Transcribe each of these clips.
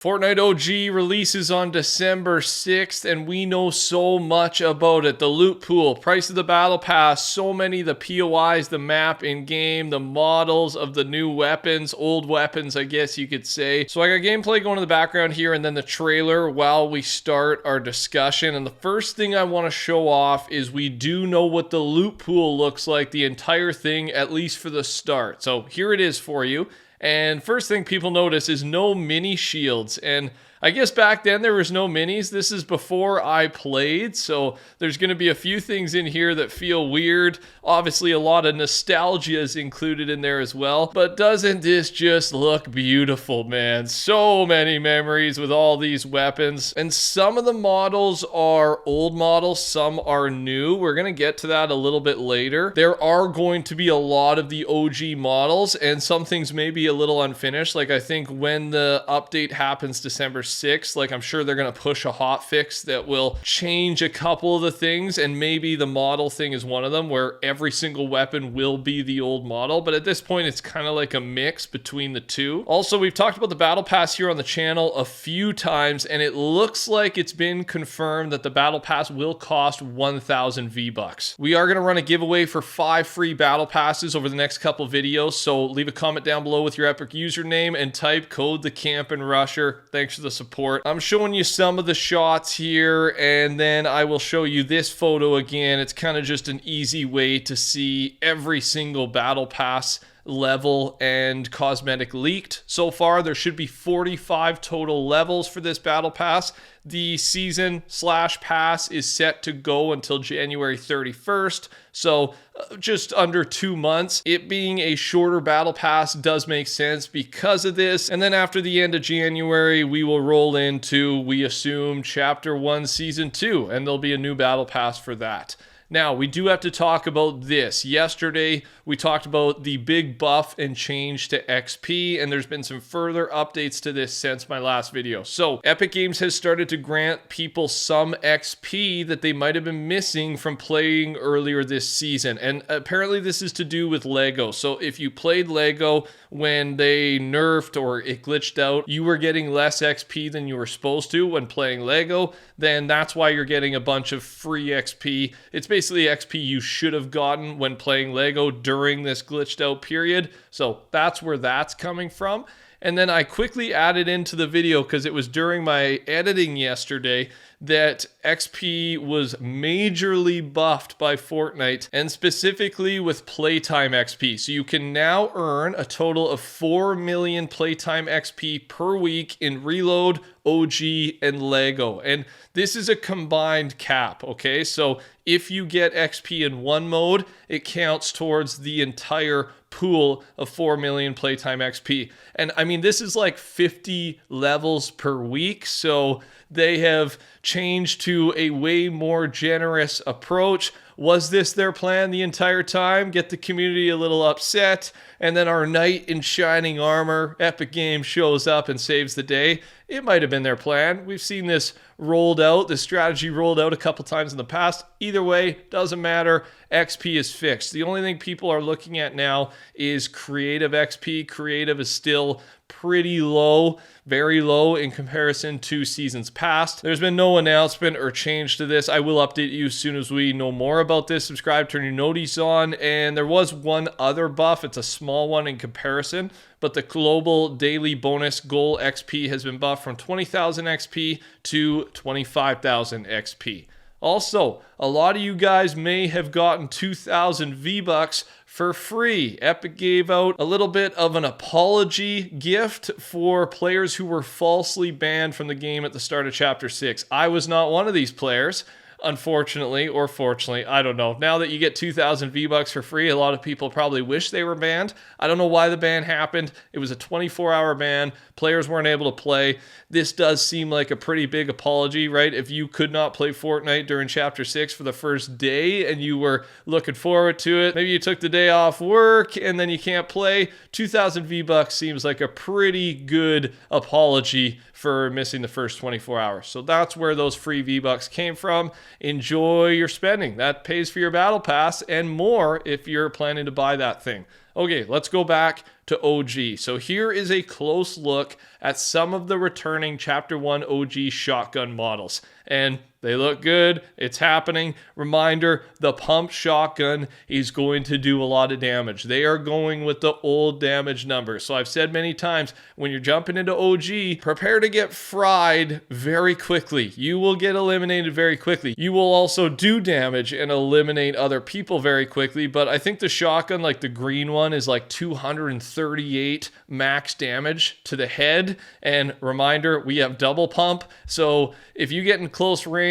Fortnite OG releases on December 6th, and we know so much about it. The loot pool, price of the battle pass, so many, the POIs, the map in-game, the models of the new weapons, old weapons, I guess you could say. So I got gameplay going in the background here, and then the trailer while we start our discussion. And the first thing I want to show off is we do know what the loot pool looks like, the entire thing, at least for the start. So here it is for you. And first thing people notice is no mini shields. And I guess back then there was no minis. This is before I played, so there's going to be a few things in here that feel weird. Obviously, a lot of nostalgia is included in there as well. But doesn't this just look beautiful, man? So many memories with all these weapons. And some of the models are old models, some are new. We're going to get to that a little bit later. There are going to be a lot of the OG models, and some things may be a little unfinished. Like I think when the update happens December 6th, like I'm sure they're going to push a hot fix that will change a couple of the things, and maybe the model thing is one of them where every single weapon will be the old model. But at this point it's kind of like a mix between the two. Also, we've talked about the battle pass here on the channel a few times, and it looks like it's been confirmed that the battle pass will cost 1,000 V-Bucks. We are going to run a giveaway for 5 free battle passes over the next couple videos, so leave a comment down below with your epic username and type code TheCampingRusher. Thanks for the support. I'm showing you some of the shots here, and then I will show you this photo again. It's kind of just an easy way to see every single battle pass level and cosmetic leaked. So far there should be 45 total levels for this battle pass. The season / pass is set to go until January 31st, so just under 2 months. It being a shorter battle pass does make sense because of this. And then after the end of January, we will roll into, we assume, Chapter 1, Season 2, and there'll be a new battle pass for that. Now, we do have to talk about this. Yesterday, we talked about the big buff and change to XP, and there's been some further updates to this since my last video. So, Epic Games has started to grant people some XP that they might have been missing from playing earlier this season. And apparently this is to do with Lego. So, if you played Lego when they nerfed or it glitched out, you were getting less XP than you were supposed to when playing Lego, then that's why you're getting a bunch of free XP. It's basically XP you should have gotten when playing Lego during this glitched out period. So that's where that's coming from. And then I quickly added into the video, because it was during my editing yesterday, that XP was majorly buffed by Fortnite, and specifically with playtime XP. So you can now earn a total of 4 million playtime XP per week in Reload, OG, and Lego. And this is a combined cap, okay? So if you get XP in one mode, it counts towards the entire pool of 4 million playtime XP. And I mean, this is like 50 levels per week, so they have changed to a way more generous approach. Was this their plan the entire time? Get the community a little upset, and then our knight in shining armor, Epic Games, shows up and saves the day? It might have been their plan. We've seen this rolled out, this strategy rolled out a couple times in the past. Either way, doesn't matter. XP is fixed. The only thing people are looking at now is creative XP. Creative is still pretty low, very low in comparison to seasons past. There's been no announcement or change to this. I will update you as soon as we know more about this. Subscribe, turn your noties on. And there was one other buff. It's a small one in comparison, but the global daily bonus goal XP has been buffed from 20,000 XP to 25,000 XP. Also, a lot of you guys may have gotten 2,000 V-Bucks for free. Epic gave out a little bit of an apology gift for players who were falsely banned from the game at the start of Chapter 6. I was not one of these players. Unfortunately, or fortunately, I don't know. Now that you get 2,000 V-Bucks for free, a lot of people probably wish they were banned. I don't know why the ban happened. It was a 24-hour ban. Players weren't able to play. This does seem like a pretty big apology, right? If you could not play Fortnite during Chapter 6 for the first day and you were looking forward to it, maybe you took the day off work and then you can't play, 2,000 V-Bucks seems like a pretty good apology for missing the first 24 hours. So that's where those free V-Bucks came from. Enjoy your spending. That pays for your battle pass and more if you're planning to buy that thing. Okay, let's go back to OG. So here is a close look at some of the returning Chapter 1 OG shotgun models. And they look good. It's happening. Reminder, the pump shotgun is going to do a lot of damage. They are going with the old damage numbers. So I've said many times, when you're jumping into OG, prepare to get fried very quickly. You will get eliminated very quickly. You will also do damage and eliminate other people very quickly. But I think the shotgun, like the green one, is like 238 max damage to the head. And reminder, we have double pump. So if you get in close range,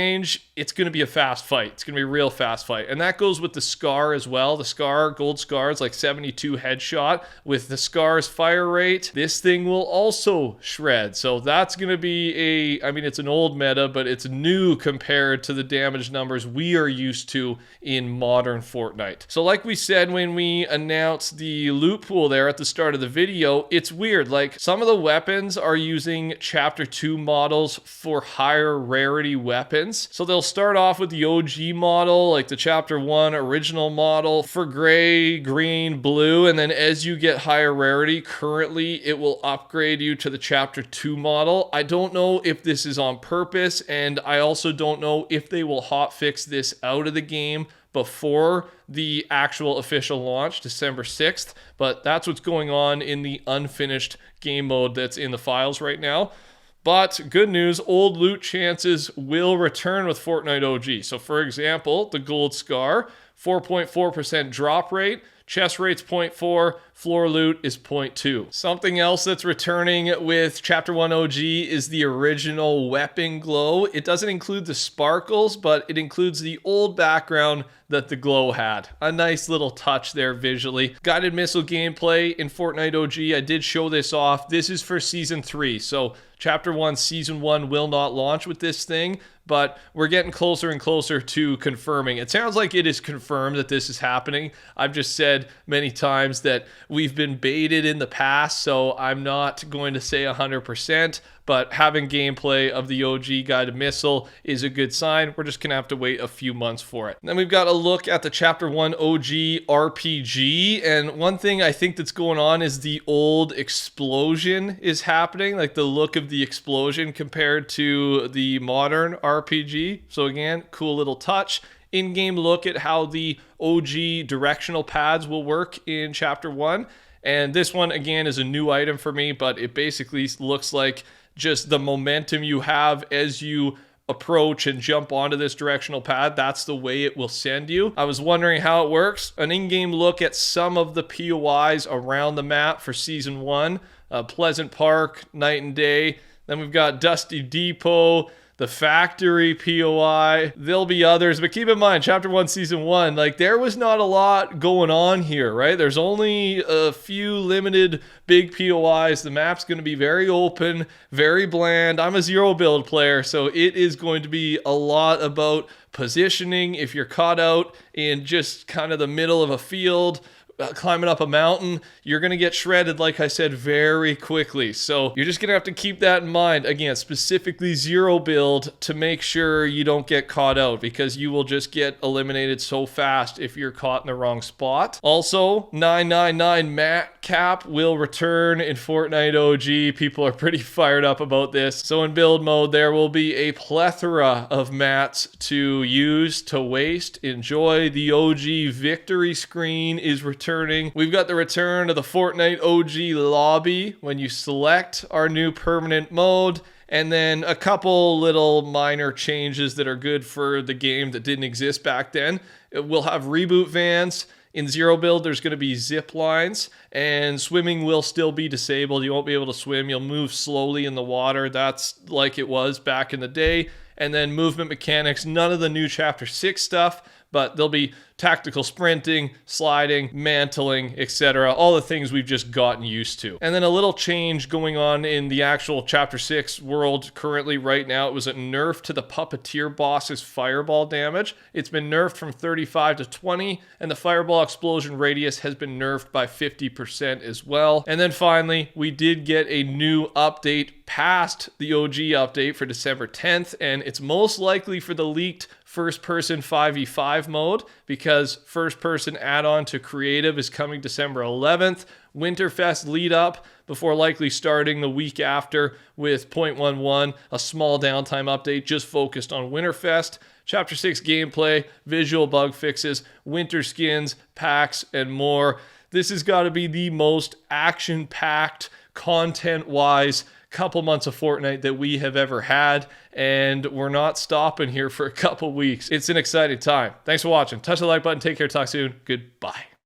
it's going to be a fast fight. It's going to be a real fast fight. And that goes with the Scar as well. The Scar, gold Scar, is like 72 headshot. With the Scar's fire rate, this thing will also shred. So that's going to be I mean, it's an old meta, but it's new compared to the damage numbers we are used to in modern Fortnite. So like we said when we announced the loot pool there at the start of the video, it's weird. Like, some of the weapons are using Chapter 2 models for higher rarity weapons. So they'll start off with the OG model, like the Chapter 1 original model for gray, green, blue, and then as you get higher rarity, currently it will upgrade you to the Chapter 2 model. I don't know if this is on purpose, and I also don't know if they will hotfix this out of the game before the actual official launch, December 6th, but that's what's going on in the unfinished game mode that's in the files right now. But good news, old loot chances will return with Fortnite OG. So for example, the gold Scar, 4.4% drop rate, chest rate's 0.4, floor loot is 0.2. Something else that's returning with Chapter 1 OG is the original weapon glow. It doesn't include the sparkles, but it includes the old background that the glow had. A nice little touch there visually. Guided missile gameplay in Fortnite OG. I did show this off. This is for Season 3. So Chapter 1 Season 1 will not launch with this thing, but we're getting closer and closer to confirming. It sounds like it is confirmed that this is happening. I've just said many times that we've been baited in the past, so I'm not going to say 100%, but having gameplay of the OG guided missile is a good sign. We're just going to have to wait a few months for it. Then we've got a look at the Chapter 1 OG RPG, and one thing I think that's going on is the old explosion is happening, like the look of the explosion compared to the modern RPG. So again, cool little touch. In-game look at how the OG directional pads will work in Chapter 1. And this one, again, is a new item for me, but it basically looks like just the momentum you have as you approach and jump onto this directional pad. That's the way it will send you. I was wondering how it works. An in-game look at some of the POIs around the map for Season 1. Pleasant Park, Night and Day. Then we've got Dusty Depot, the Factory POI. There'll be others, but keep in mind, Chapter 1 Season 1, like, there was not a lot going on here, right? There's only a few limited big POIs. The map's going to be very open, very bland. I'm a zero build player, so it is going to be a lot about positioning. If you're caught out in just kind of the middle of a field, climbing up a mountain, you're going to get shredded, like I said, very quickly. So you're just going to have to keep that in mind. Again, specifically zero build to make sure you don't get caught out, because you will just get eliminated so fast if you're caught in the wrong spot. Also, 999 mat cap will return in Fortnite OG. People are pretty fired up about this. So in build mode, there will be a plethora of mats to use, to waste, enjoy. The OG victory screen is returning. We've got the return of the Fortnite OG lobby when you select our new permanent mode, and then a couple little minor changes that are good for the game that didn't exist back then. We'll have reboot vans. In zero build, there's going to be zip lines, and swimming will still be disabled. You won't be able to swim. You'll move slowly in the water. That's like it was back in the day. And then movement mechanics, none of the new Chapter 6 stuff, but there'll be tactical sprinting, sliding, mantling, etc. All the things we've just gotten used to. And then a little change going on in the actual Chapter 6 world currently right now. It was a nerf to the Puppeteer boss's fireball damage. It's been nerfed from 35 to 20, and the fireball explosion radius has been nerfed by 50% as well. And then finally, we did get a new update past the OG update for December 10th, and it's most likely for the leaked first-person 5v5 mode, because first-person add-on to creative is coming December 11th. Winterfest lead up before likely starting the week after with 0.11, a small downtime update just focused on Winterfest. Chapter 6 gameplay, visual bug fixes, winter skins, packs, and more. This has got to be the most action-packed, content-wise couple months of Fortnite that we have ever had, and we're not stopping here for a couple weeks. It's an exciting time. Thanks for watching. Touch the like button. Take care. Talk soon. Goodbye.